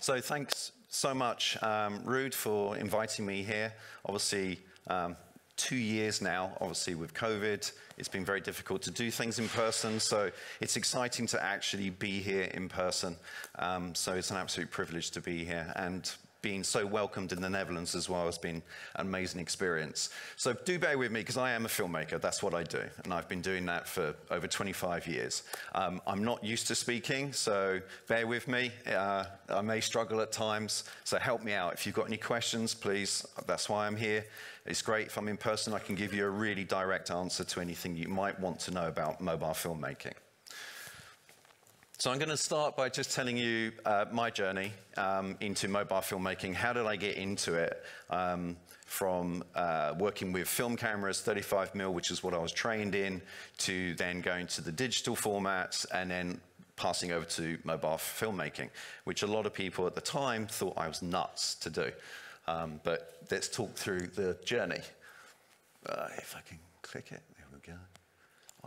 So thanks so much, Ruud, for inviting me here. Obviously, 2 years now, obviously with COVID, it's been very difficult to do things in person, so it's exciting to actually be here in person. So it's an absolute privilege to be here, and being so welcomed in the Netherlands as well has been an amazing experience. So do bear with me, because I am a filmmaker, that's what I do, and I've been doing that for over 25 years. I'm not used to speaking, so bear with me. I may struggle at times, so help me out. If you've got any questions, please, that's why I'm here. It's great if I'm in person, I can give you a really direct answer to anything you might want to know about mobile filmmaking. So I'm going to start by just telling you my journey into mobile filmmaking. How did I get into it? From working with film cameras, 35mm, which is what I was trained in, to then going to the digital formats, and then passing over to mobile filmmaking, which a lot of people at the time thought I was nuts to do. But let's talk through the journey. If I can click it, there we go.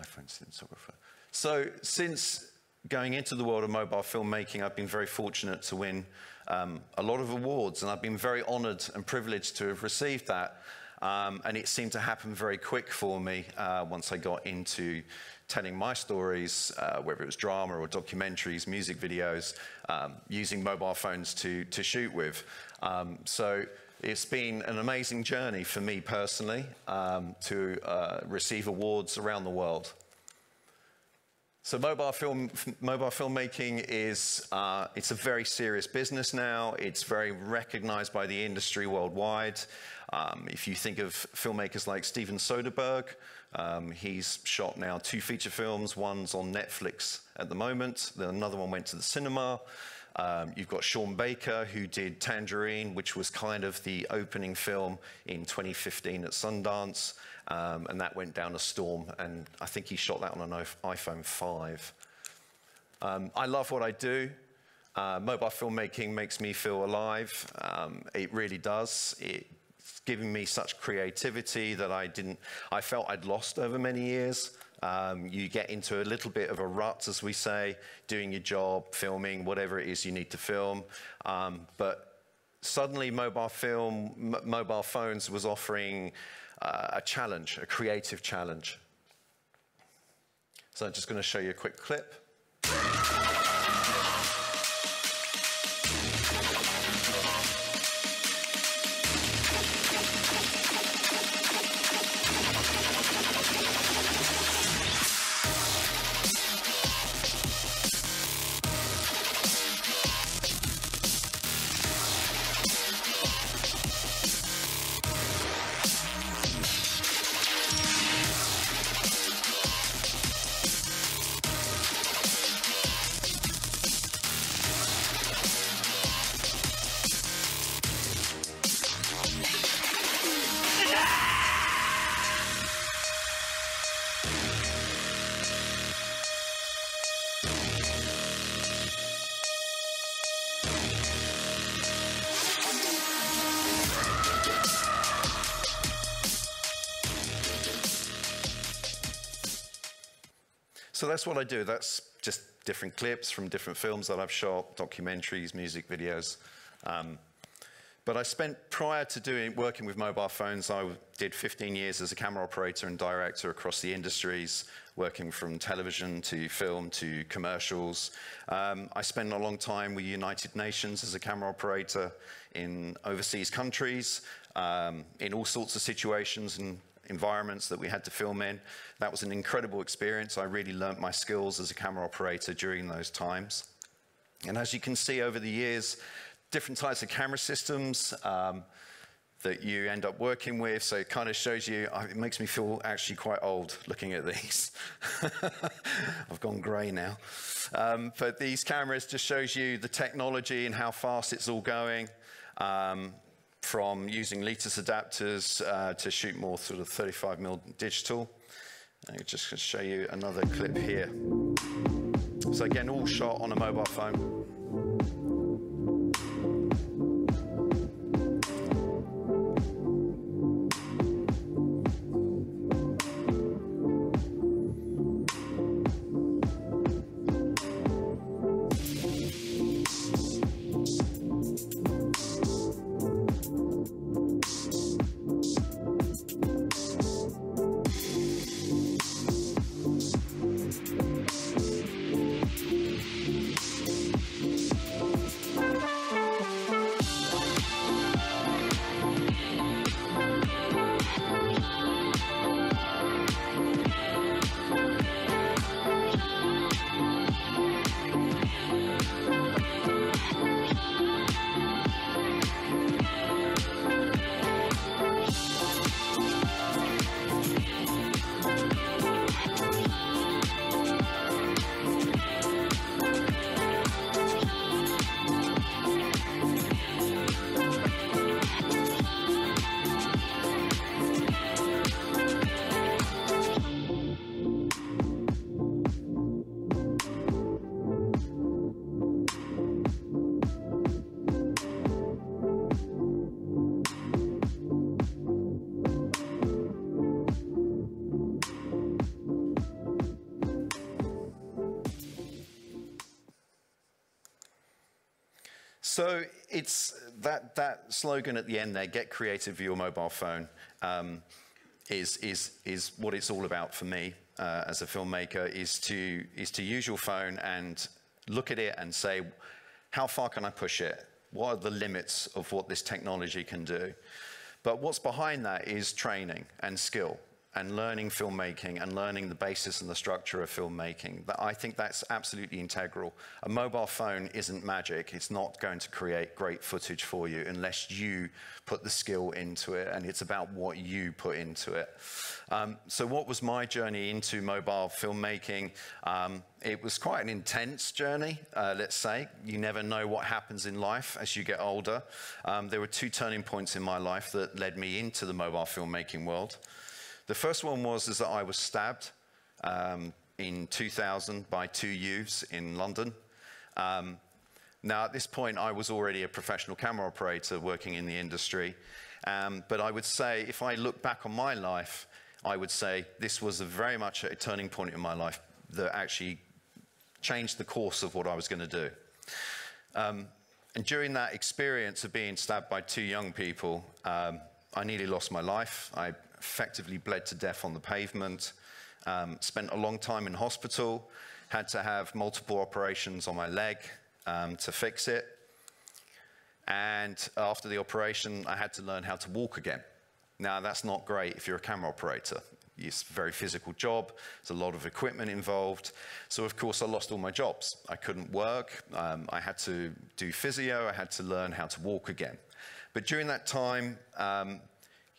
iPhone cinematographer. So since going into the world of mobile filmmaking, I've been very fortunate to win a lot of awards, and I've been very honored and privileged to have received that. And it seemed to happen very quick for me once I got into telling my stories, whether it was drama or documentaries, music videos, using mobile phones to shoot with. So it's been an amazing journey for me personally to receive awards around the world. So mobile filmmaking is, it's a very serious business now. It's very recognized by the industry worldwide. If you think of filmmakers like Steven Soderbergh, he's shot now 2 feature films. One's on Netflix at the moment. Another one went to the cinema. You've got Sean Baker, who did Tangerine, which was kind of the opening film in 2015 at Sundance. And that went down a storm, and I think he shot that on an iPhone 5. I love what I do. Mobile filmmaking makes me feel alive. It really does. It's given me such creativity that I felt I'd lost over many years. You get into a little bit of a rut, as we say, doing your job, filming, whatever it is you need to film. But suddenly mobile phones was offering a challenge, a creative challenge. So I'm just going to show you a quick clip. So that's what I do. That's just different clips from different films that I've shot, documentaries, music videos. But I spent, prior to working with mobile phones, I did 15 years as a camera operator and director across the industries, working from television to film to commercials. I spent a long time with United Nations as a camera operator in overseas countries, in all sorts of situations and environments that we had to film in. That was an incredible experience. I really learnt my skills as a camera operator during those times. And as you can see over the years, different types of camera systems that you end up working with. So it kind of shows you, it makes me feel actually quite old looking at these. I've gone grey now. But these cameras just shows you the technology and how fast it's all going. From using Letus adapters to shoot more sort of 35mm digital. I'm just going to show you another clip here. So again, all shot on a mobile phone. So it's that slogan at the end there, get creative with your mobile phone, is what it's all about for me as a filmmaker, is to use your phone and look at it and say, how far can I push it? What are the limits of what this technology can do? But what's behind that is training and skill and learning filmmaking and learning the basis and the structure of filmmaking. I think that's absolutely integral. A mobile phone isn't magic. It's not going to create great footage for you unless you put the skill into it, and it's about what you put into it. So what was my journey into mobile filmmaking? It was quite an intense journey, let's say. You never know what happens in life as you get older. There were two turning points in my life that led me into the mobile filmmaking world. The first one was that I was stabbed in 2000 by two youths in London. Now, at this point, I was already a professional camera operator working in the industry. But I would say, if I look back on my life, I would say this was very much a turning point in my life that actually changed the course of what I was going to do. And during that experience of being stabbed by two young people, I nearly lost my life. I effectively bled to death on the pavement, spent a long time in hospital, had to have multiple operations on my leg to fix it. And after the operation, I had to learn how to walk again. Now, that's not great if you're a camera operator. It's a very physical job. There's a lot of equipment involved. So, of course, I lost all my jobs. I couldn't work. I had to do physio. I had to learn how to walk again. But during that time,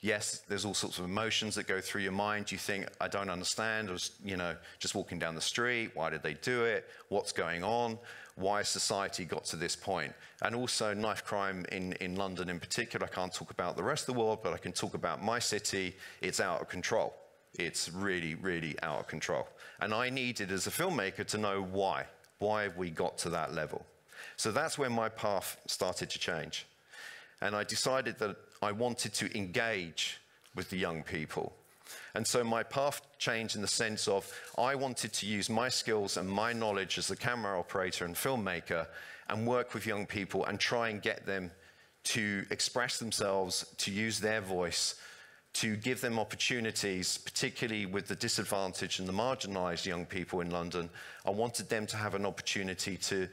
yes, there's all sorts of emotions that go through your mind. You think, I don't understand. I was, just walking down the street. Why did they do it? What's going on? Why has society got to this point? And also knife crime in London in particular. I can't talk about the rest of the world, but I can talk about my city. It's out of control. It's really, really out of control. And I needed, as a filmmaker, to know why. Why have we got to that level? So that's when my path started to change. And I decided that I wanted to engage with the young people. And so my path changed in the sense of I wanted to use my skills and my knowledge as a camera operator and filmmaker and work with young people and try and get them to express themselves, to use their voice, to give them opportunities, particularly with the disadvantaged and the marginalized young people in London. I wanted them to have an opportunity to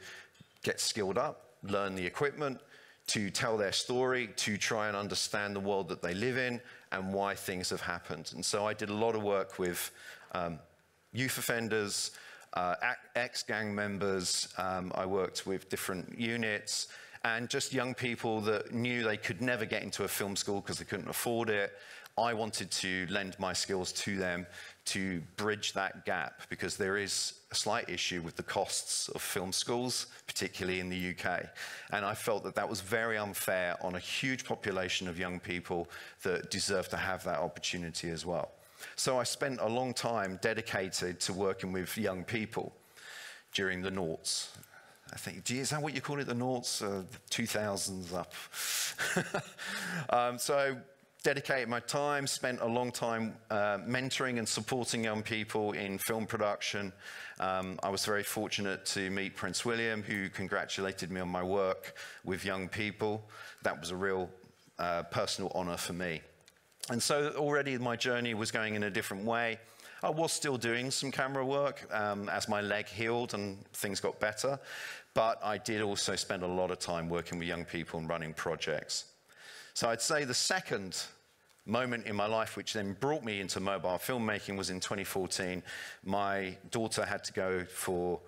get skilled up, learn the equipment, to tell their story, to try and understand the world that they live in and why things have happened. And so I did a lot of work with youth offenders, ex-gang members. I worked with different units and just young people that knew they could never get into a film school because they couldn't afford it. I wanted to lend my skills to them to bridge that gap because there is a slight issue with the costs of film schools, particularly in the UK. And I felt that that was very unfair on a huge population of young people that deserve to have that opportunity as well. So I spent a long time dedicated to working with young people during the noughts. I think, gee, is that what you call it, the noughts? 2000s up. So dedicated my time, spent a long time mentoring and supporting young people in film production. I was very fortunate to meet Prince William, who congratulated me on my work with young people. That was a real personal honor for me. And so already my journey was going in a different way. I was still doing some camera work as my leg healed and things got better. But I did also spend a lot of time working with young people and running projects. So I'd say the second moment in my life which then brought me into mobile filmmaking was in 2014. My daughter had to go for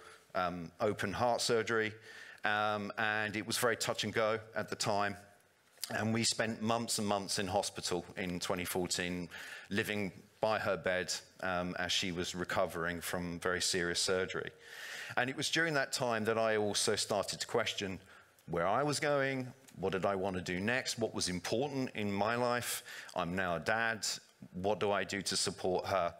open heart surgery, and it was very touch and go at the time. And we spent months and months in hospital in 2014, living by her bed as she was recovering from very serious surgery. And it was during that time that I also started to question where I was going. What did I want to do next? What was important in my life? I'm now a dad. What do I do to support her?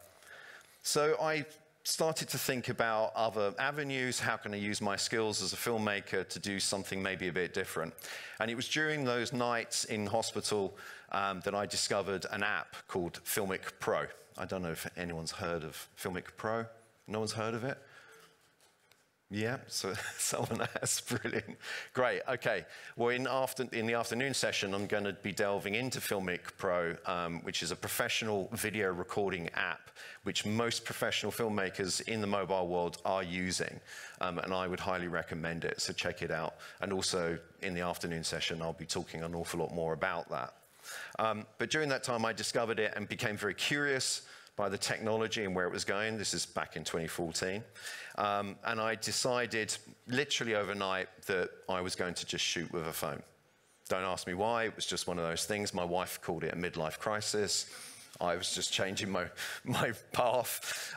So I started to think about other avenues. How can I use my skills as a filmmaker to do something maybe a bit different? And it was during those nights in hospital that I discovered an app called Filmic Pro. I don't know if anyone's heard of Filmic Pro. No one's heard of it? Yeah, so someone has, brilliant. Great, okay. Well, in the afternoon session, I'm going to be delving into Filmic Pro, which is a professional video recording app, which most professional filmmakers in the mobile world are using. And I would highly recommend it, so check it out. And also, in the afternoon session, I'll be talking an awful lot more about that. But during that time, I discovered it and became very curious by the technology and where it was going. This is back in 2014. And I decided literally overnight that I was going to just shoot with a phone. Don't ask me why, it was just one of those things. My wife called it a midlife crisis. I was just changing my path.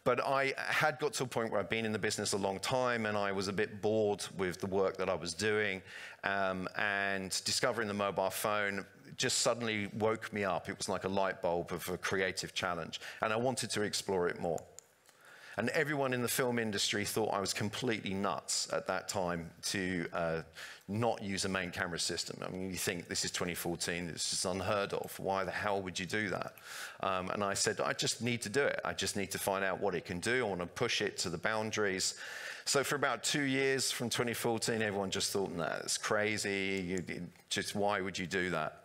But I had got to a point where I'd been in the business a long time and I was a bit bored with the work that I was doing. And discovering the mobile phone just suddenly woke me up. It was like a light bulb of a creative challenge. And I wanted to explore it more. And everyone in the film industry thought I was completely nuts at that time to not use a main camera system. I mean, you think this is 2014, this is unheard of. Why the hell would you do that? And I said, I just need to do it. I just need to find out what it can do. I want to push it to the boundaries. So for about 2 years from 2014, everyone just thought, nah, it's crazy. Just why would you do that?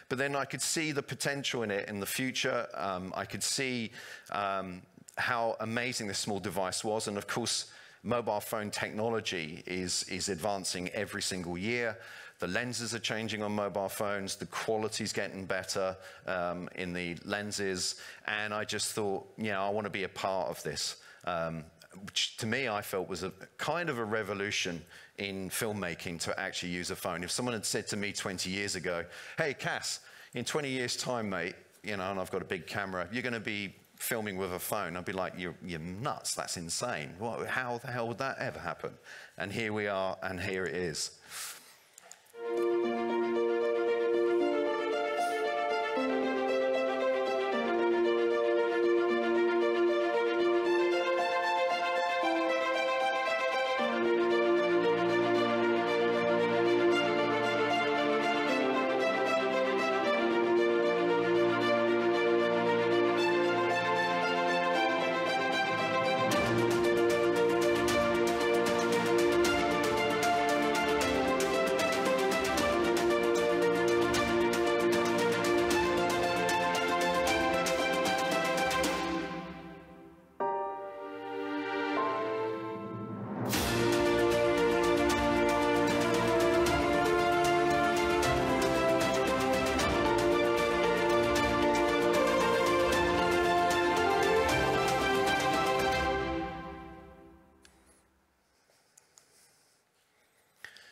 But then I could see the potential in it in the future. I could see how amazing this small device was. And of course, mobile phone technology is advancing every single year. The lenses are changing on mobile phones. The quality's getting better in the lenses. And I just thought, yeah, I want to be a part of this. Which to me, I felt was a kind of a revolution in filmmaking to actually use a phone. If someone had said to me 20 years ago, hey, Cass, in 20 years' time, mate, you know, and I've got a big camera, you're going to be filming with a phone, I'd be like, you're nuts, that's insane. How the hell would that ever happen? And here we are, and here it is.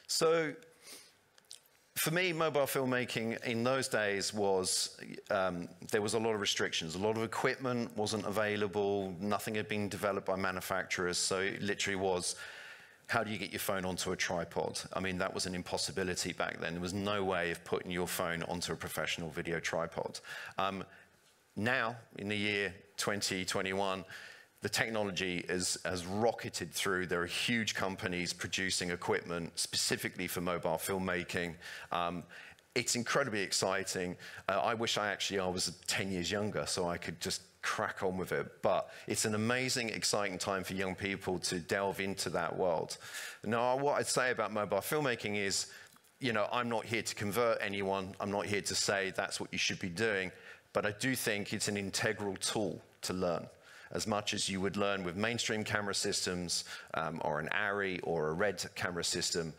So for me, mobile filmmaking in those days was, there was a lot of restrictions. A lot of equipment wasn't available. Nothing had been developed by manufacturers. So it literally was, how do you get your phone onto a tripod? I mean, that was an impossibility back then. There was no way of putting your phone onto a professional video tripod. Now, in the year 2021, the technology has rocketed through. There are huge companies producing equipment specifically for mobile filmmaking. It's incredibly exciting. I wish I was 10 years younger so I could just crack on with it. But it's an amazing, exciting time for young people to delve into that world. Now, what I'd say about mobile filmmaking is, you know, I'm not here to convert anyone. I'm not here to say that's what you should be doing. But I do think it's an integral tool to learn, as much as you would learn with mainstream camera systems or an ARRI or a RED camera system.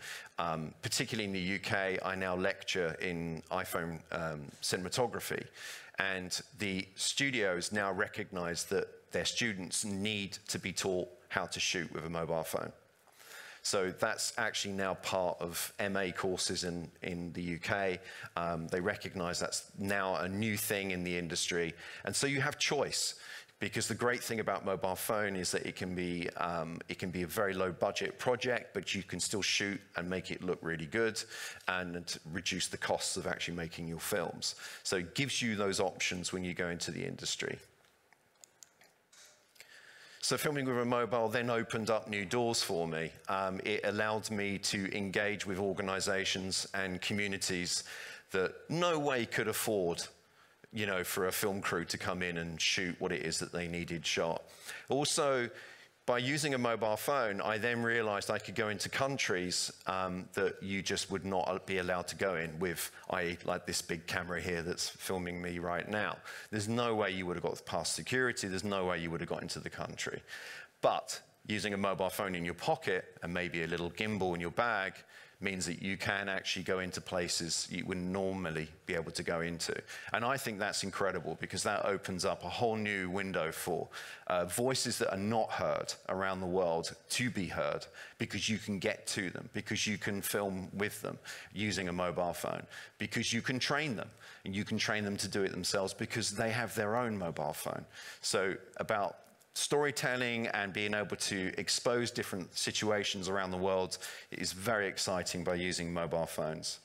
Particularly in the UK, I now lecture in iPhone cinematography. And the studios now recognize that their students need to be taught how to shoot with a mobile phone. So that's actually now part of MA courses in the UK. They recognize that's now a new thing in the industry. And so you have choice. Because the great thing about mobile phone is that it can be a very low budget project, but you can still shoot and make it look really good and reduce the costs of actually making your films. So it gives you those options when you go into the industry. So filming with a mobile then opened up new doors for me. It allowed me to engage with organizations and communities that no way could afford, you know, for a film crew to come in and shoot what it is that they needed shot. Also, by using a mobile phone, I then realized I could go into countries that you just would not be allowed to go in with, i.e. like this big camera here that's filming me right now. There's no way you would have got past security. There's no way you would have got into the country. But using a mobile phone in your pocket and maybe a little gimbal in your bag means that you can actually go into places you wouldn't normally be able to go into. And I think that's incredible because that opens up a whole new window for voices that are not heard around the world to be heard because you can get to them, because you can film with them using a mobile phone, because you can train them, and you can train them to do it themselves because they have their own mobile phone. So about storytelling and being able to expose different situations around the world is very exciting by using mobile phones.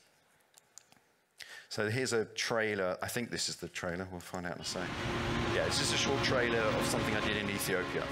So here's a trailer. I think this is the trailer. We'll find out in a sec. Yeah, it's just a short trailer of something I did in Ethiopia.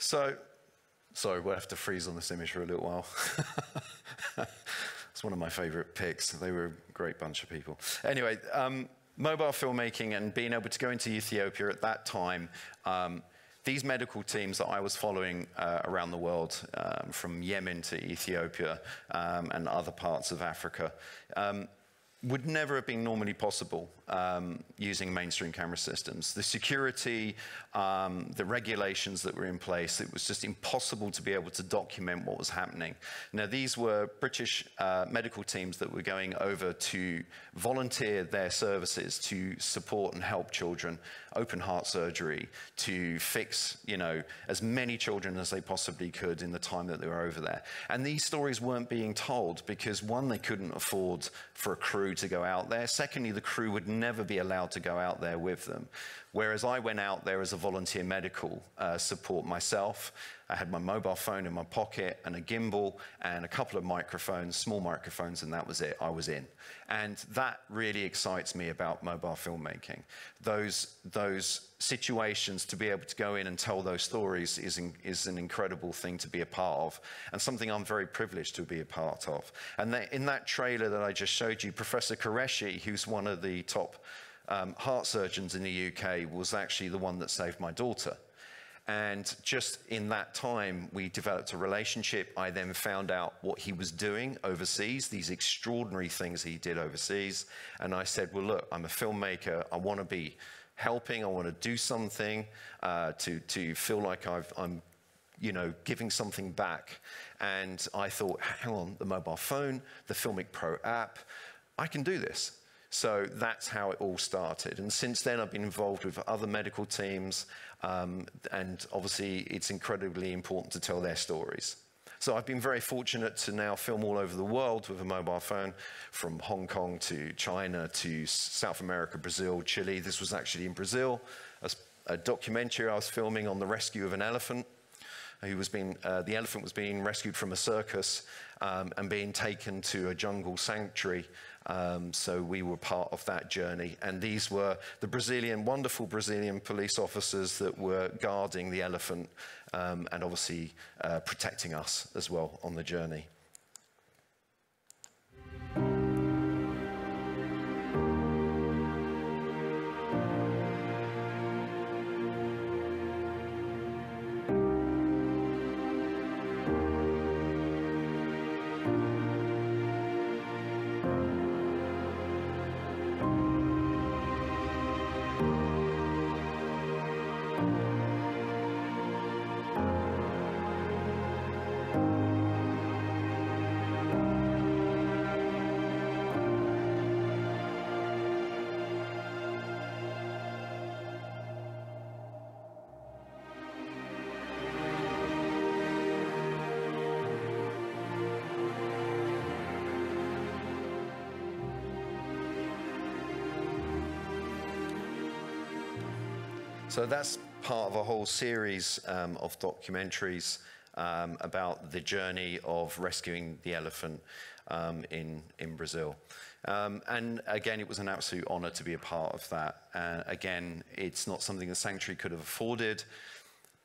So, sorry, we'll have to freeze on this image for a little while. It's one of my favorite picks. They were a great bunch of people. Anyway, mobile filmmaking and being able to go into Ethiopia at that time, these medical teams that I was following around the world, from Yemen to Ethiopia and other parts of Africa, would never have been normally possible using mainstream camera systems. The security, the regulations that were in place, it was just impossible to be able to document what was happening. Now, these were British medical teams that were going over to volunteer their services to support and help children, open heart surgery, to fix, you know, as many children as they possibly could in the time that they were over there. And these stories weren't being told because, one, they couldn't afford for a crew to go out there. Secondly, the crew would never be allowed to go out there with them. Whereas I went out there as a volunteer medical support myself. I had my mobile phone in my pocket and a gimbal and a couple of microphones, small microphones, and that was it. I was in. And that really excites me about mobile filmmaking. Those situations, to be able to go in and tell those stories is an incredible thing to be a part of, and something I'm very privileged to be a part of. And in that trailer that I just showed you, Professor Qureshi, who's one of the top heart surgeons in the UK, was actually the one that saved my daughter. And just in that time, we developed a relationship. I then found out what he was doing overseas, these extraordinary things he did overseas. And I said, well, look, I'm a filmmaker. I want to be helping. I want to do something to feel like I'm, you know, giving something back. And I thought, hang on, the mobile phone, the Filmic Pro app, I can do this. So that's how it all started. And since then, I've been involved with other medical teams, and obviously it's incredibly important to tell their stories. So I've been very fortunate to now film all over the world with a mobile phone, from Hong Kong to China to South America, Brazil, Chile. This was actually in Brazil, a documentary I was filming on the rescue of an elephant. The elephant was being rescued from a circus and being taken to a jungle sanctuary. So we were part of that journey. And these were the wonderful Brazilian police officers that were guarding the elephant and obviously protecting us as well on the journey. So that's part of a whole series of documentaries about the journey of rescuing the elephant in Brazil. And again, it was an absolute honor to be a part of that. Again, it's not something the Sanctuary could have afforded,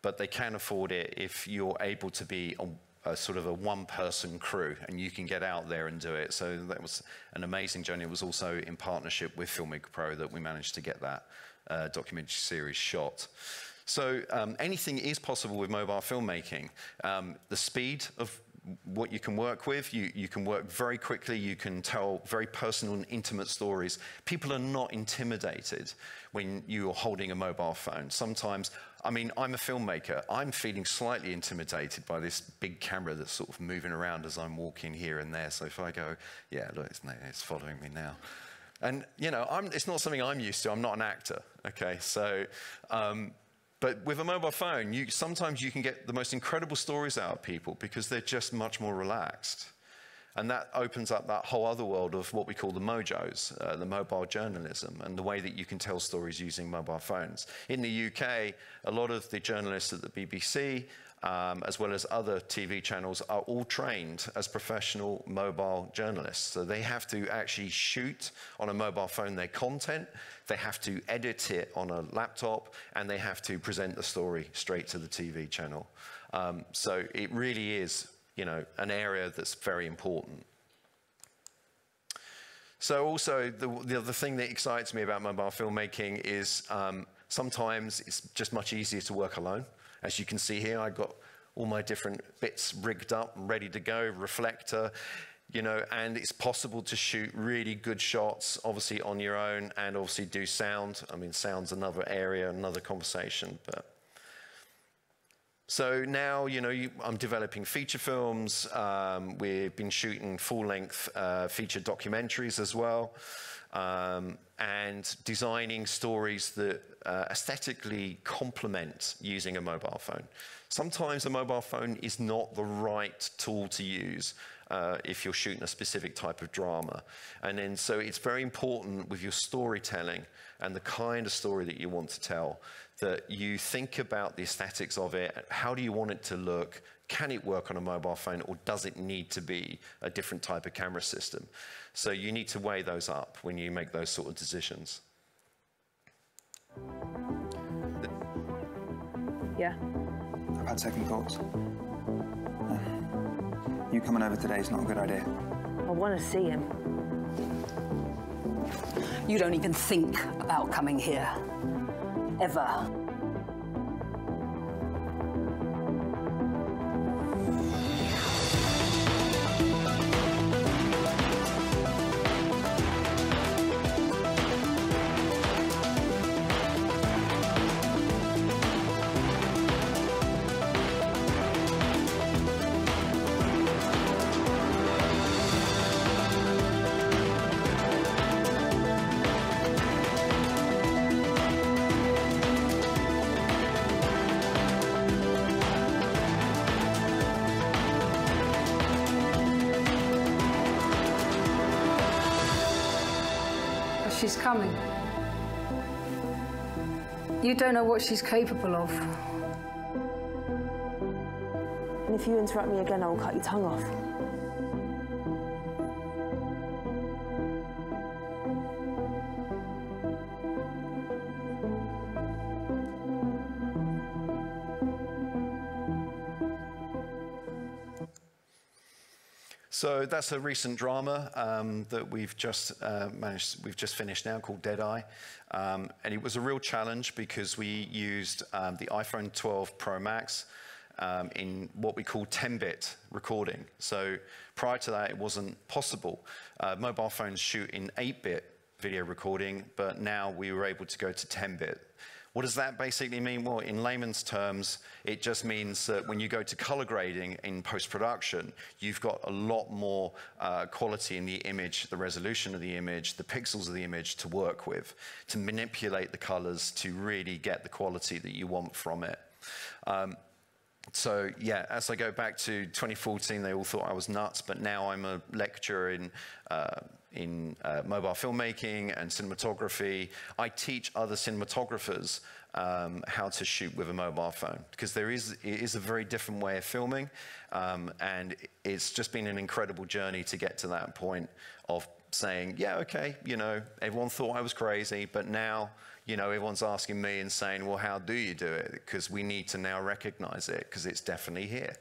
but they can afford it if you're able to be a sort of a one-person crew and you can get out there and do it. So that was an amazing journey. It was also in partnership with Filmmaker Pro that we managed to get that documentary series shot. So anything is possible with mobile filmmaking. The speed of what you can work with, you can work very quickly, you can tell very personal and intimate stories. People are not intimidated when you're holding a mobile phone. Sometimes, I mean, I'm a filmmaker, I'm feeling slightly intimidated by this big camera that's sort of moving around as I'm walking here and there. So if I go, yeah, look, it's following me now. And, you know, it's not something I'm used to. I'm not an actor, okay? So, but with a mobile phone, sometimes you can get the most incredible stories out of people because they're just much more relaxed. And that opens up that whole other world of what we call the MOJOs, the mobile journalism, and the way that you can tell stories using mobile phones. In the UK, a lot of the journalists at the BBC, as well as other TV channels, are all trained as professional mobile journalists. So they have to actually shoot on a mobile phone their content, they have to edit it on a laptop, and they have to present the story straight to the TV channel. So it really is, you know, an area that's very important. So also, the other thing that excites me about mobile filmmaking is sometimes it's just much easier to work alone. As you can see here, I've got all my different bits rigged up and ready to go, reflector, you know, and it's possible to shoot really good shots, obviously on your own, and obviously do sound. I mean, sound's another area, another conversation, but. So now, you know, I'm developing feature films. We've been shooting full-length feature documentaries as well, and designing stories that aesthetically complement using a mobile phone. Sometimes a mobile phone is not the right tool to use if you're shooting a specific type of drama. And then so it's very important with your storytelling and the kind of story that you want to tell that you think about the aesthetics of it. How do you want it to look? Can it work on a mobile phone, or does it need to be a different type of camera system? So you need to weigh those up when you make those sort of decisions. Yeah. I've had second thoughts. You coming over today is not a good idea. I want to see him. You don't even think about coming here. Ever. She's coming. You don't know what she's capable of. And if you interrupt me again, I'll cut your tongue off. So that's a recent drama that we've just finished now, called Deadeye. And it was a real challenge because we used the iPhone 12 Pro Max in what we call 10-bit recording. So prior to that, it wasn't possible. Mobile phones shoot in 8-bit video recording, but now we were able to go to 10-bit. What does that basically mean? Well, in layman's terms, it just means that when you go to color grading in post-production, you've got a lot more quality in the image, the resolution of the image, the pixels of the image to work with, to manipulate the colors to really get the quality that you want from it. So yeah, as I go back to 2014, they all thought I was nuts, but now I'm a lecturer in mobile filmmaking and cinematography. I teach other cinematographers how to shoot with a mobile phone, because it is a very different way of filming, and it's just been an incredible journey to get to that point of saying, yeah, okay, you know, everyone thought I was crazy, but now, you know, everyone's asking me and saying, well, how do you do it? Because we need to now recognize it, because it's definitely here.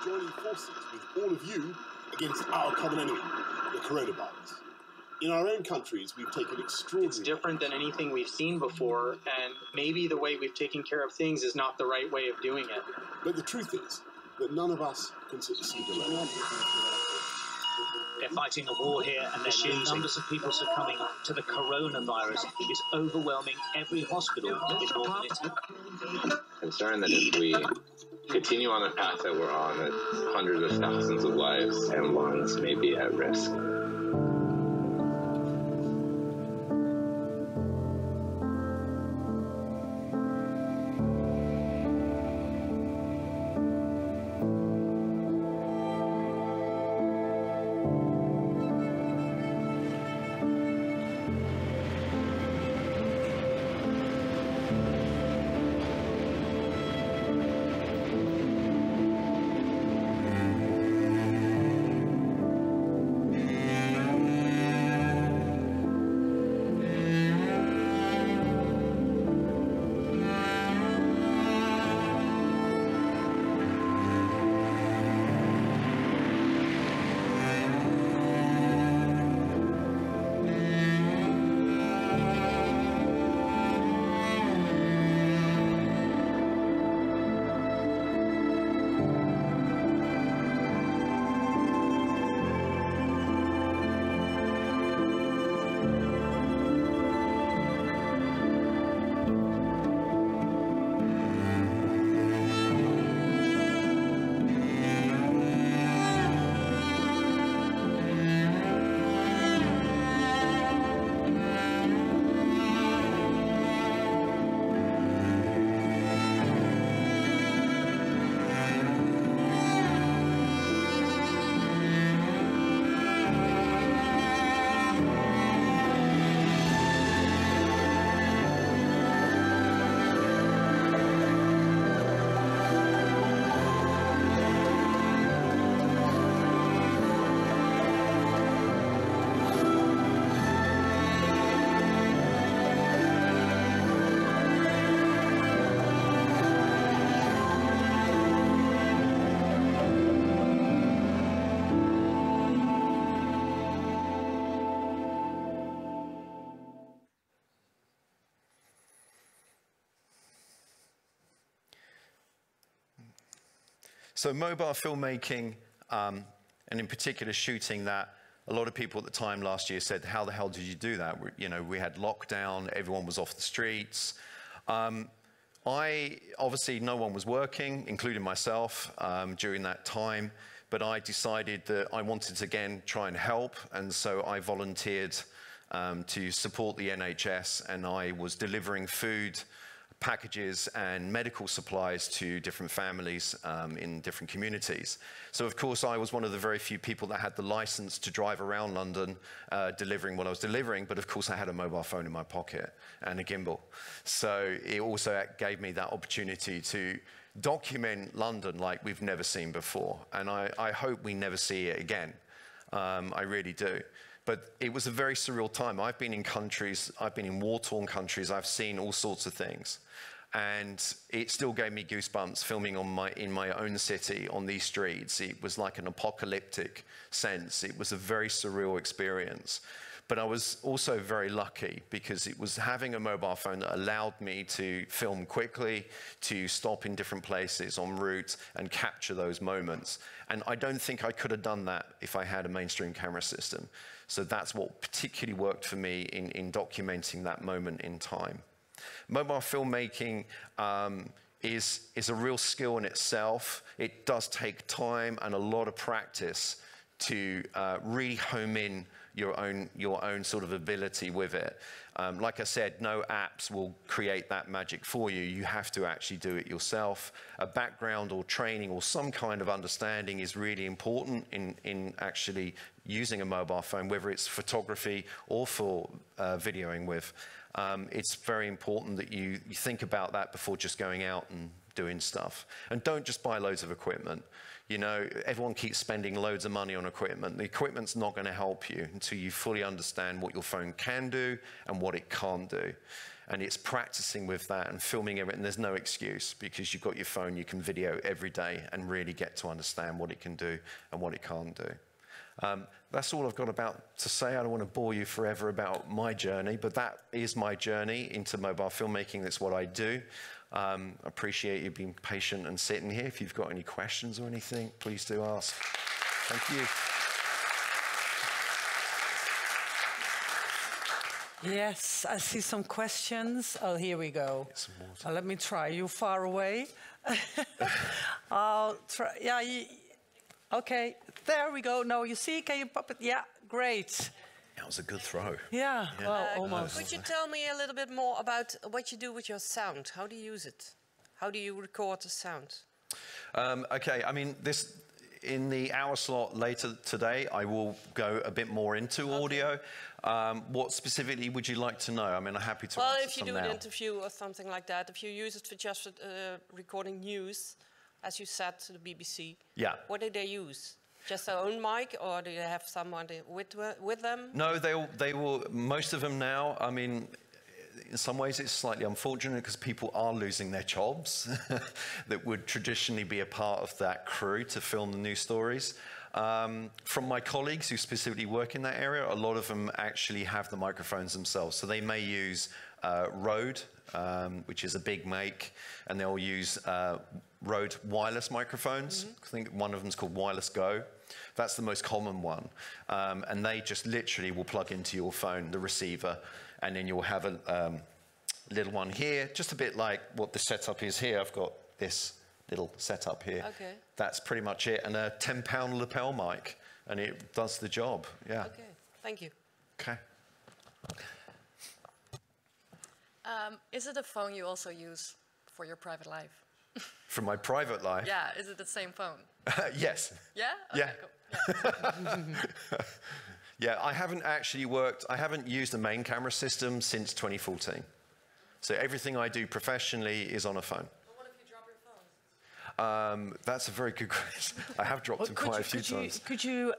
Joining forces with all of you against our common enemy, the coronavirus. In our own countries, we've taken extraordinary... It's different than anything we've seen before, and maybe the way we've taken care of things is not the right way of doing it. But the truth is that none of us can succeed alone. They're fighting a war here, and the numbers of people succumbing to the coronavirus is overwhelming every hospital in Northern Italy. Concerned that if we continue on the path that we're on, that hundreds of thousands of lives and lungs may be at risk. So mobile filmmaking, and in particular shooting that, a lot of people at the time last year said, how the hell did you do that? You know, we had lockdown, everyone was off the streets. Obviously no one was working, including myself, during that time, but I decided that I wanted to again try and help, and so I volunteered to support the NHS, and I was delivering food packages and medical supplies to different families in different communities. So of course I was one of the very few people that had the license to drive around London delivering what I was delivering, but of course I had a mobile phone in my pocket and a gimbal. So it also gave me that opportunity to document London like we've never seen before, and I hope we never see it again. I really do. But it was a very surreal time. I've been in countries, I've been in war-torn countries, I've seen all sorts of things. And it still gave me goosebumps filming in my own city, on these streets. It was like an apocalyptic sense. It was a very surreal experience. But I was also very lucky because it was having a mobile phone that allowed me to film quickly, to stop in different places en route and capture those moments. And I don't think I could have done that if I had a mainstream camera system. So that's what particularly worked for me in documenting that moment in time. Mobile filmmaking is a real skill in itself. It does take time and a lot of practice to really home in your own sort of ability with it. Like I said, no apps will create that magic for you. You have to actually do it yourself. A background or training or some kind of understanding is really important in actually using a mobile phone, whether it's photography or for videoing with. It's very important that you think about that before just going out and doing stuff. And don't just buy loads of equipment. You know, everyone keeps spending loads of money on equipment. The equipment's not going to help you until you fully understand what your phone can do and what it can't do. And it's practicing with that and filming everything. There's no excuse because you've got your phone, you can video every day and really get to understand what it can do and what it can't do. That's all I've got to say. I don't want to bore you forever about my journey, but that is my journey into mobile filmmaking. That's what I do. Appreciate you being patient and sitting here. If you've got any questions or anything, please do ask. Thank you. Yes, I see some questions. Oh, here we go. Let me try. You're far away. I'll try. Yeah. Okay. There we go. No, you see? Can you pop it? Yeah. Great. That was a good throw. Yeah, well, almost. Could you tell me a little bit more about what you do with your sound? How do you use it? How do you record the sound? Okay, I mean, in the hour slot later today, I will go a bit more into audio. What specifically would you like to know? I mean, I'm happy to answer if you do an interview or something like that, if you use it for just recording news, as you said to the BBC, what do they use? Just their own mic, or do you have someone with them? No, they will. Most of them now. I mean, in some ways, it's slightly unfortunate because people are losing their jobs that would traditionally be a part of that crew to film the news stories. From my colleagues who specifically work in that area, a lot of them actually have the microphones themselves. So they may use Rode, which is a big make, and they'll use Rode wireless microphones. I think one of them is called Wireless Go. That's the most common one. And they just literally will plug into your phone, the receiver, and then you'll have a little one here, just a bit like what the setup is here. I've got this little setup here. Okay. That's pretty much it, and a 10-pound lapel mic, and it does the job, yeah. Okay, thank you. Okay. Is it a phone you also use for your private life? For my private life? Yeah, is it the same phone? Yes. Yeah? Okay, cool. Yeah. Yeah, I haven't used a main camera system since 2014. So everything I do professionally is on a phone. But what if you drop your phone? That's a very good question. I have dropped them quite a few times. Could you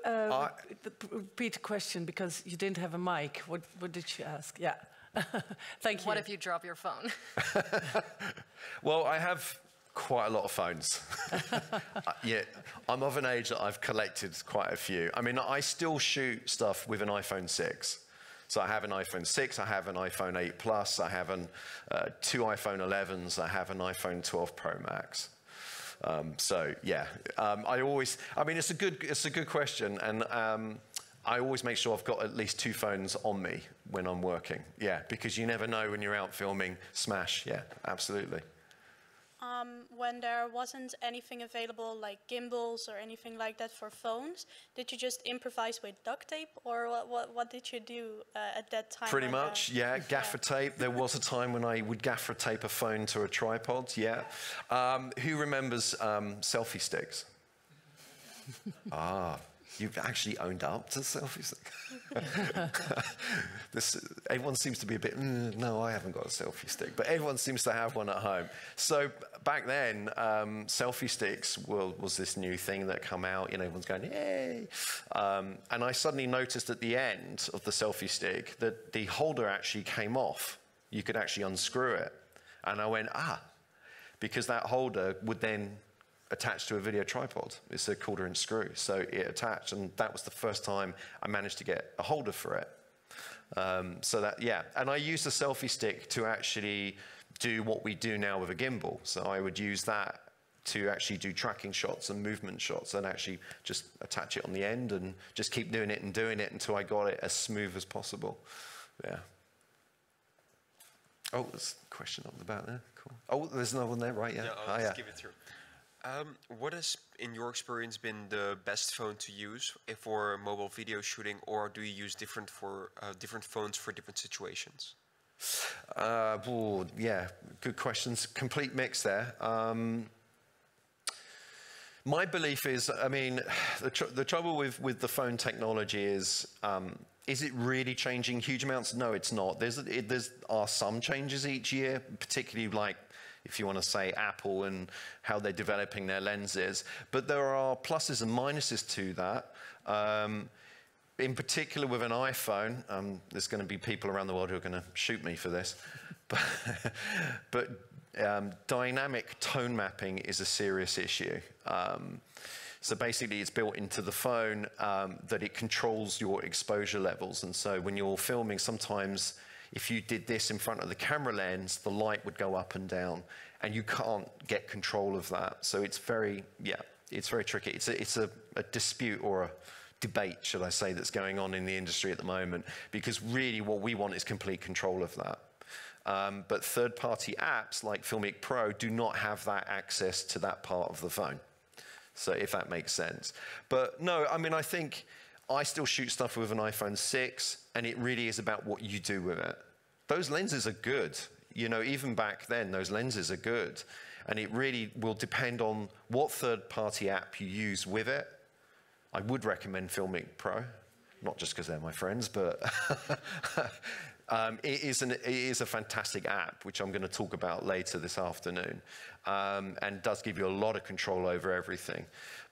repeat the question because you didn't have a mic? What did you ask? Yeah. Thank you. What if you drop your phone? Well, I have quite a lot of phones. Yeah, I'm of an age that I've collected quite a few. I mean, I still shoot stuff with an iPhone 6. So I have an iPhone 6, I have an iPhone 8 Plus, I have two iPhone 11s, I have an iPhone 12 Pro Max. So yeah, I mean, it's a good question, and I always make sure I've got at least 2 phones on me when I'm working. Yeah, because you never know when you're out filming. Smash, yeah, absolutely. when there wasn't anything available like gimbals or anything like that for phones, did you just improvise with duct tape, or what did you do at that time? Pretty much, yeah, gaffer tape. There was a time when I would gaffer tape a phone to a tripod, yeah. Who remembers selfie sticks? You've actually owned up to selfie stick. Everyone seems to be a bit, no, I haven't got a selfie stick, but everyone seems to have one at home. So back then, selfie sticks was this new thing that come out, everyone's going, yay. And I suddenly noticed at the end of the selfie stick that the holder actually came off. You could actually unscrew it. And I went, because that holder would then attached to a video tripod. It's a 1/4-inch screw, so it attached, and that was the first time I managed to get a holder for it. And I used a selfie stick to actually do what we do now with a gimbal. So I would use that to actually do tracking shots and movement shots, and actually just attach it on the end and just keep doing it until I got it as smooth as possible. Yeah. Oh, there's a question up the back there. Cool. Oh, there's another one there, right? Yeah. I'll just give it through. What has, in your experience, been the best phone to use for mobile video shooting, or do you use different phones for different situations? Yeah, good questions. Complete mix there. My belief is, the trouble with the phone technology is it really changing huge amounts? No, it's not. There are some changes each year, particularly like, if you want to say Apple and how they're developing their lenses. But there are pluses and minuses to that. In particular with an iPhone, there's going to be people around the world who are going to shoot me for this. But dynamic tone mapping is a serious issue. So basically it's built into the phone that it controls your exposure levels. And so when you're filming, sometimes if you did this in front of the camera lens, the light would go up and down, and you can't get control of that. So it's very tricky. It's a dispute or a debate, should I say, that's going on in the industry at the moment, because really what we want is complete control of that. But third-party apps like Filmic Pro do not have that access to that part of the phone. So if that makes sense. But no, I think I still shoot stuff with an iPhone 6, and it really is about what you do with it. Those lenses are good. Even back then, those lenses are good. And it really will depend on what third-party app you use with it. I would recommend Filmic Pro, not just because they're my friends, but it is a fantastic app, which I'm going to talk about later this afternoon, and does give you a lot of control over everything.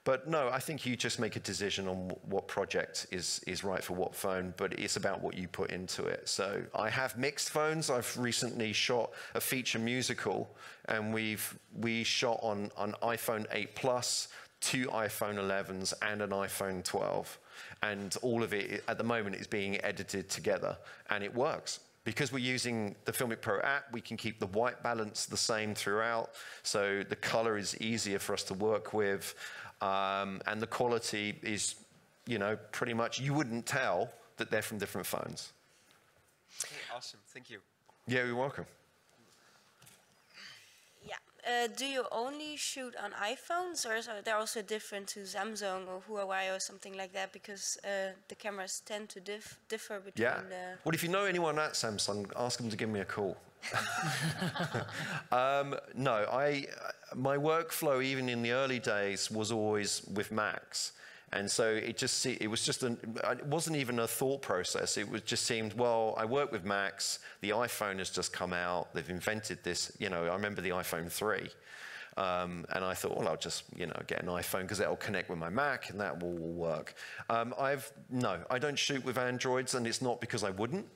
But no, I think you just make a decision on what project is right for what phone, but it's about what you put into it. So I have mixed phones. I've recently shot a feature musical, and we shot on an iPhone 8 Plus, 2 iPhone 11s, and an iPhone 12. And all of it, at the moment, is being edited together, and it works. Because we're using the Filmic Pro app, we can keep the white balance the same throughout, so the color is easier for us to work with. And the quality is, pretty much, you wouldn't tell that they're from different phones. Okay, awesome. Thank you. Yeah, you're welcome. Yeah. Do you only shoot on iPhones, or is there also different to Samsung or Huawei or something like that? Because the cameras tend to differ between Well, if you know anyone at Samsung, ask them to give me a call. No, my workflow, even in the early days, was always with Macs, and so it wasn't even a thought process. It just seemed, well, I work with Macs. The iPhone has just come out. They've invented this. I remember the iPhone 3, and I thought, well, I'll just get an iPhone because that'll connect with my Mac and that will work. No, I don't shoot with Androids, and it's not because I wouldn't.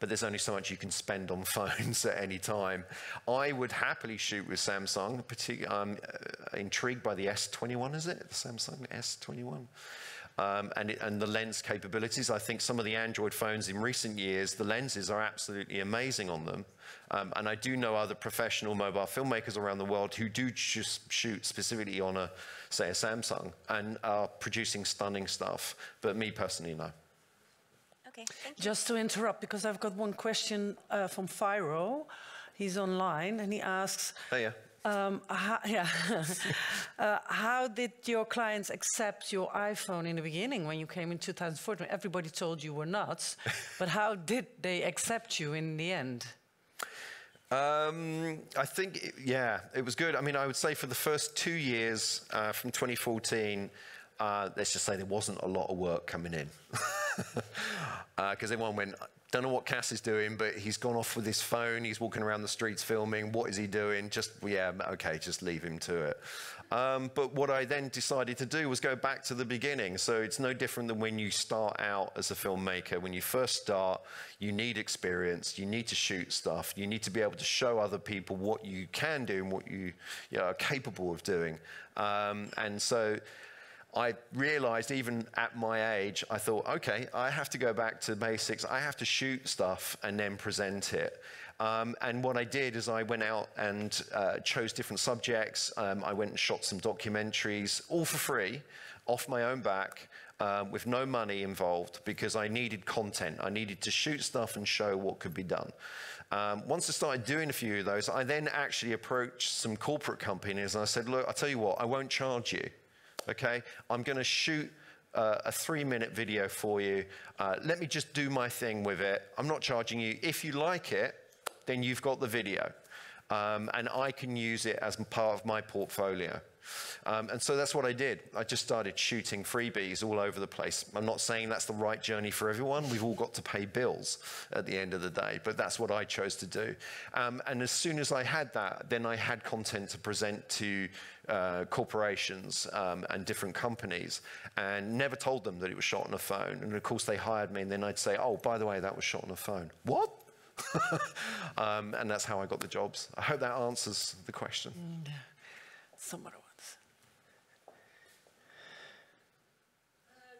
But there's only so much you can spend on phones at any time. I would happily shoot with Samsung. I'm intrigued by the S21, is it? The Samsung S21. And the lens capabilities. I think some of the Android phones in recent years, the lenses are absolutely amazing on them. And I do know other professional mobile filmmakers around the world who do just shoot specifically on say a Samsung, and are producing stunning stuff. But me personally, no. Just to interrupt, because I've got one question from Fyro. He's online and he asks, oh, yeah. How did your clients accept your iPhone in the beginning when you came in 2014? Everybody told you were nuts, but how did they accept you in the end? I think, it was good. I mean, I would say for the first 2 years from 2014, let's just say there wasn't a lot of work coming in. Because everyone went, don't know what Cass is doing, but he's gone off with his phone. He's walking around the streets filming. What is he doing? Just, okay, just leave him to it. But what I then decided to do was go back to the beginning. So it's no different than when you start out as a filmmaker. When you first start, you need experience. You need to shoot stuff. You need to be able to show other people what you can do and what you are capable of doing. And so I realized even at my age, I thought, okay, I have to go back to basics. I have to shoot stuff and then present it. And what I did is I went out and chose different subjects. I went and shot some documentaries, all for free, off my own back, with no money involved, because I needed content. I needed to shoot stuff and show what could be done. Once I started doing a few of those, I then actually approached some corporate companies and I said, look, I'll tell you what, I won't charge you. Okay, I'm going to shoot a 3-minute video for you. Let me just do my thing with it. I'm not charging you. If you like it, then you've got the video. And I can use it as part of my portfolio. And so that's what I did. I just started shooting freebies all over the place. I'm not saying that's the right journey for everyone. We've all got to pay bills at the end of the day, but that's what I chose to do. And as soon as I had that, then I had content to present to corporations and different companies, and never told them that it was shot on a phone. And of course they hired me, and then I'd say, oh, by the way, that was shot on a phone. What? And that's how I got the jobs. I hope that answers the question. Some other ones.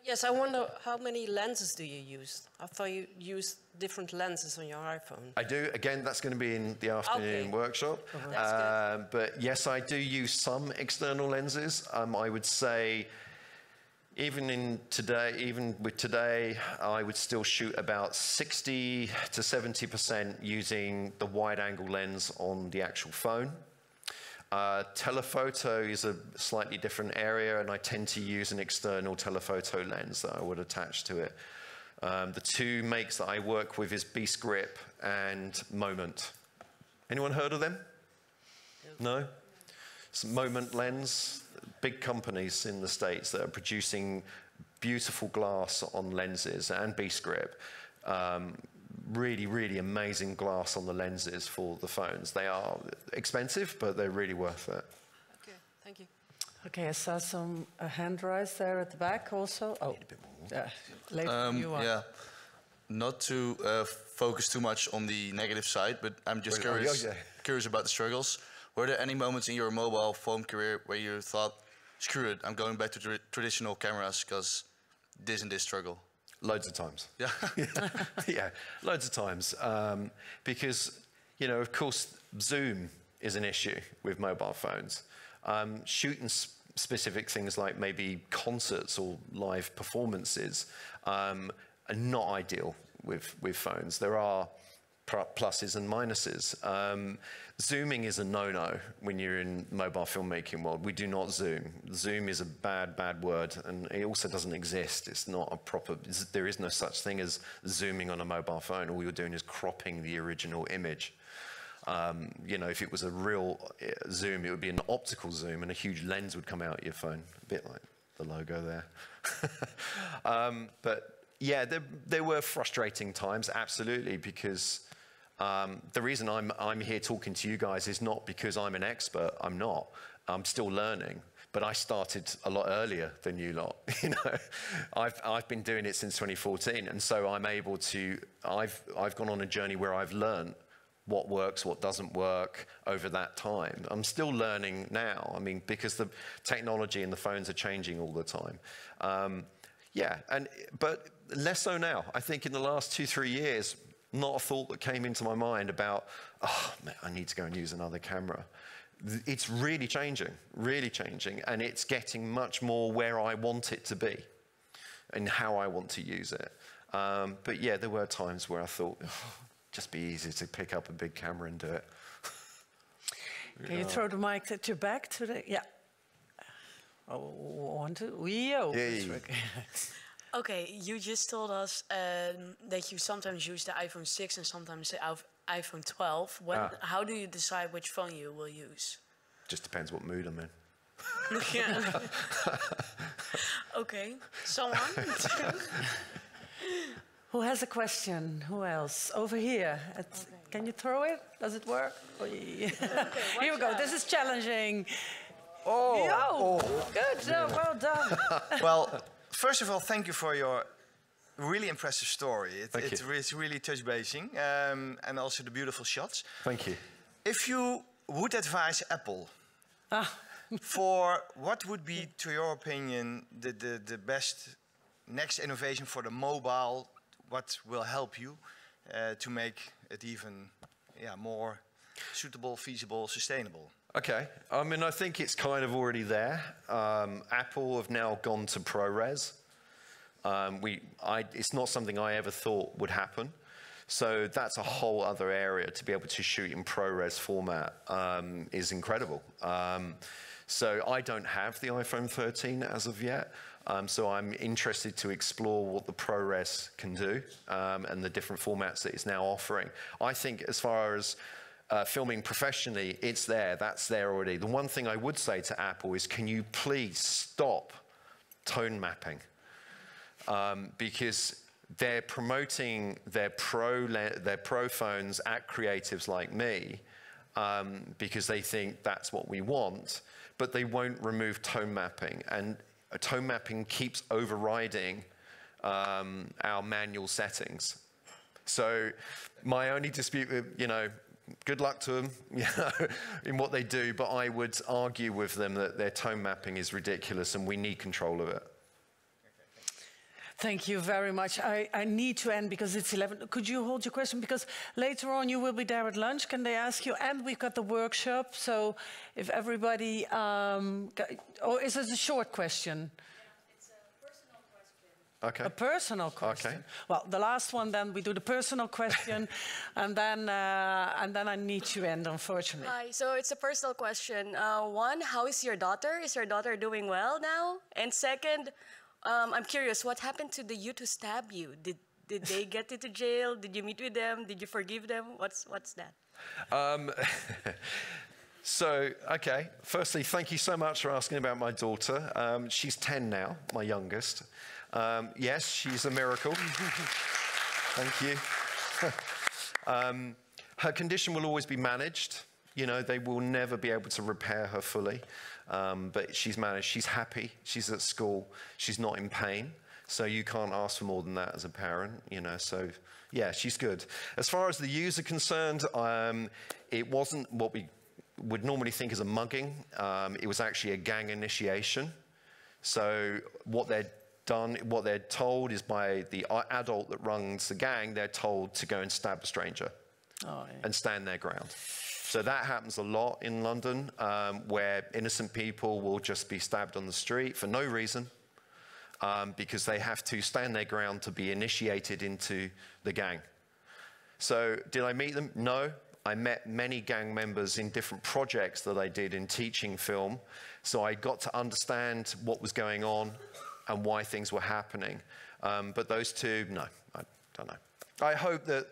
Yes, I wonder how many lenses do you use? I thought you used different lenses on your iPhone. I do. Again, that's going to be in the afternoon workshop. That's good. But yes, I do use some external lenses. I would say even with today, I would still shoot about 60 to 70% using the wide-angle lens on the actual phone. Telephoto is a slightly different area, and I tend to use an external telephoto lens that I would attach to it. The two makes that I work with is Beast Grip and Moment. Anyone heard of them? No? It's Moment lens, big companies in the States that are producing beautiful glass on lenses, and Beast Grip. Really, really amazing glass on the lenses for the phones. They are expensive, but they're really worth it. Okay, thank you. Okay, I saw some hand rise there at the back also. Oh, need a bit more. Later you are. Yeah, not to focus too much on the negative side, but I'm just curious about the struggles. Were there any moments in your mobile phone career where you thought, screw it, I'm going back to traditional cameras because this and this struggle? Loads of times. Yeah. Yeah, loads of times. Because, you know, of course, zoom is an issue with mobile phones. Shooting specific things like maybe concerts or live performances are not ideal with phones. There are pluses and minuses. Zooming is a no-no when you're in mobile filmmaking world. We do not zoom. Zoom is a bad word, and it also doesn't exist. It's not a proper, there is no such thing as zooming on a mobile phone. All you're doing is cropping the original image. You know, if it was a real zoom, it would be an optical zoom, and a huge lens would come out of your phone, a bit like the logo there. But yeah, there were frustrating times, absolutely, because the reason I'm here talking to you guys is not because I'm an expert. I'm not. I'm still learning. But I started a lot earlier than you lot. You know, I've been doing it since 2014, and so I'm able to. I've gone on a journey where I've learned what works, what doesn't work over that time. I'm still learning now. I mean, because the technology and the phones are changing all the time. Yeah, but less so now. I think in the last 2-3 years, not a thought that came into my mind about, oh, man, I need to go and use another camera. It's really changing, and it's getting much more where I want it to be and how I want to use it. But yeah, there were times where I thought, oh, just be easy to pick up a big camera and do it. Can you throw the mic at your back to the... Yeah. Oh, 1, 2, yeah. Okay, you just told us that you sometimes use the iPhone 6 and sometimes the iPhone 12. How do you decide which phone you will use? Just depends what mood I'm in. Yeah. Okay, someone? Who has a question? Who else? Over here. Can you throw it? Does it work? Okay, here we go. This is challenging. Good job. Well done. Well, first of all, thank you for your really impressive story. It's really touch-basing, and also the beautiful shots. Thank you. If you would advise Apple for what would be, to your opinion, the best next innovation for the mobile, what will help you to make it even more suitable, feasible, sustainable? Okay, I mean, I think it's kind of already there. Apple have now gone to ProRes. It's not something I ever thought would happen. So that's a whole other area. To be able to shoot in ProRes format is incredible. So I don't have the iPhone 13 as of yet. So I'm interested to explore what the ProRes can do and the different formats that it's now offering. I think as far as filming professionally, it's there. That's there already. The one thing I would say to Apple is, can you please stop tone mapping? Because they're promoting their pro phones at creatives like me because they think that's what we want, but they won't remove tone mapping. And tone mapping keeps overriding our manual settings. So my only dispute with, good luck to them, in what they do, but I would argue with them that their tone mapping is ridiculous and we need control of it. Thank you very much. I need to end because it's 11. Could you hold your question? Because later on you will be there at lunch. Can they ask you? And we've got the workshop. So if everybody... or is it a short question? Yeah, it's a personal question. Okay. A personal question. Okay. Well, the last one, then we do the personal question. and then I need to end, unfortunately. Hi, so it's a personal question. One, how is your daughter? Is your daughter doing well now? And second... I'm curious, what happened to the youth who stabbed you? Did they get into jail? Did you meet with them? Did you forgive them? What's that? So, okay. Firstly, thank you so much for asking about my daughter. She's 10 now, my youngest. Yes, she's a miracle. Thank you. Her condition will always be managed. They will never be able to repair her fully. But she's managed, she's happy, she's at school, she's not in pain. So you can't ask for more than that as a parent, so yeah, she's good. As far as the youths are concerned, it wasn't what we would normally think as a mugging. It was actually a gang initiation. So what they're told is by the adult that runs the gang, they're told to go and stab a stranger and stand their ground. So that happens a lot in London, where innocent people will just be stabbed on the street for no reason, because they have to stand their ground to be initiated into the gang. So did I meet them? No. I met many gang members in different projects that I did in teaching film. So I got to understand what was going on and why things were happening. But those two, no, I don't know. I hope that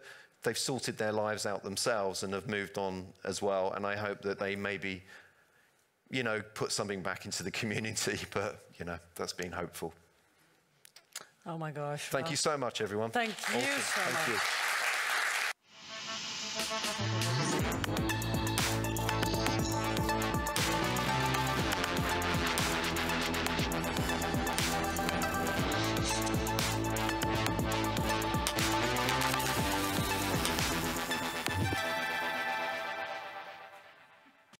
they've sorted their lives out themselves and have moved on as well. And I hope that they maybe, put something back into the community. But, that's being hopeful. Oh, my gosh. Thank you so much, everyone. Thank you so much. Thank you.